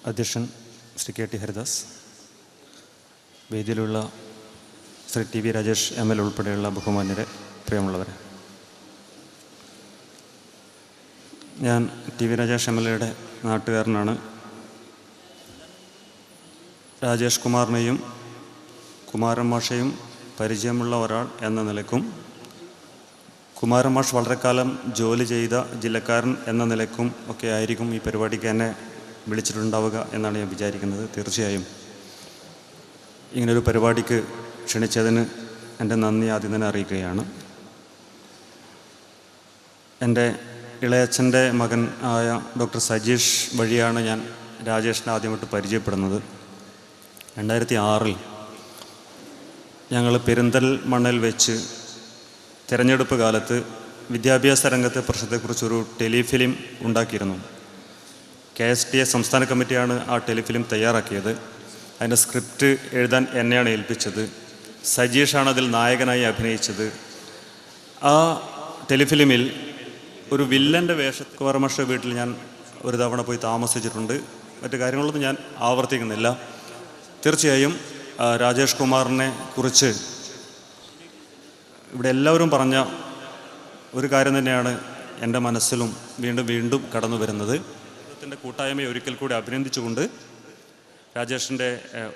അധ്യക്ഷൻ Shri K T Haridas, വേദിയിലുള്ള Shri T V Rajesh ML ഉൾപ്പെടെയുള്ള ബഹുമാന്യരെ, പ്രിയമുള്ളവരെ, ഞാൻ ടി വി രാജേഷ് MLയുടെ നാട്ടുകാരനാണ്. രാജേഷ് കുമാറിനെയും കുമാരൻ മാഷയും പരിചയമുള്ള ഒരാൾ എന്ന നിലയ്ക്കും കുമാരൻ മാഷ് വളരെ കാലം ജോലി ചെയ്ത ജില്ലക്കാരൻ എന്ന നിലയ്ക്കും ഒക്കെ ആയിരിക്കും ഈ പരിപാടിക്ക് എന്നെ വിളിച്ചിട്ടുണ്ടാവുക എന്നാണ് ഞാൻ വിചാരിക്കുന്നത്. തീർച്ചയായും ഇങ്ങനൊരു പരിപാടിക്ക് ക്ഷണിച്ചതിന് എൻ്റെ നന്ദി ആദ്യം തന്നെ അറിയിക്കുകയാണ്. എൻ്റെ ഇളയച്ഛൻ്റെ മകൻ ആയ ഡോക്ടർ സജീഷ് വഴിയാണ് ഞാൻ രാജേഷിനെ ആദ്യമായിട്ട് പരിചയപ്പെടുന്നത്. 2006 ഞങ്ങൾ പെരിന്തൽമണ്ണയിൽ വെച്ച് തിരഞ്ഞെടുപ്പ് കാലത്ത് വിദ്യാഭ്യാസ രംഗത്തെ പ്രശ്നത്തെക്കുറിച്ചൊരു ടെലിഫിലിം ഉണ്ടാക്കിയിരുന്നു. KSTA സംസ്ഥാന കമ്മിറ്റിയാണ് ആ ടെലിഫിലിം തയ്യാറാക്കിയത്. അതിൻ്റെ സ്ക്രിപ്റ്റ് എഴുതാൻ എന്നെയാണ് ഏൽപ്പിച്ചത്. സജീഷാണ് അതിൽ നായകനായി അഭിനയിച്ചത്. ആ ടെലിഫിലിമിൽ ഒരു വില്ലൻ്റെ കുമാരമാഷ വീട്ടിൽ ഞാൻ ഒരു തവണ പോയി താമസിച്ചിട്ടുണ്ട്. മറ്റു കാര്യങ്ങളൊന്നും ഞാൻ ആവർത്തിക്കുന്നില്ല. തീർച്ചയായും രാജേഷ് കുമാറിനെ കുറിച്ച് ഇവിടെ എല്ലാവരും പറഞ്ഞ ഒരു കാര്യം തന്നെയാണ് എൻ്റെ മനസ്സിലും വീണ്ടും വീണ്ടും കടന്നു വരുന്നത്. ത്തിൻ്റെ കൂട്ടായ്മയെ ഒരിക്കൽ കൂടി അഭിനന്ദിച്ചുകൊണ്ട് രാജേഷിൻ്റെ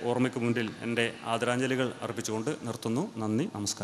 ഓർമ്മയ്ക്ക് മുന്നിൽ എൻ്റെ ആദരാഞ്ജലികൾ അർപ്പിച്ചുകൊണ്ട് നിർത്തുന്നു. നന്ദി, നമസ്കാരം.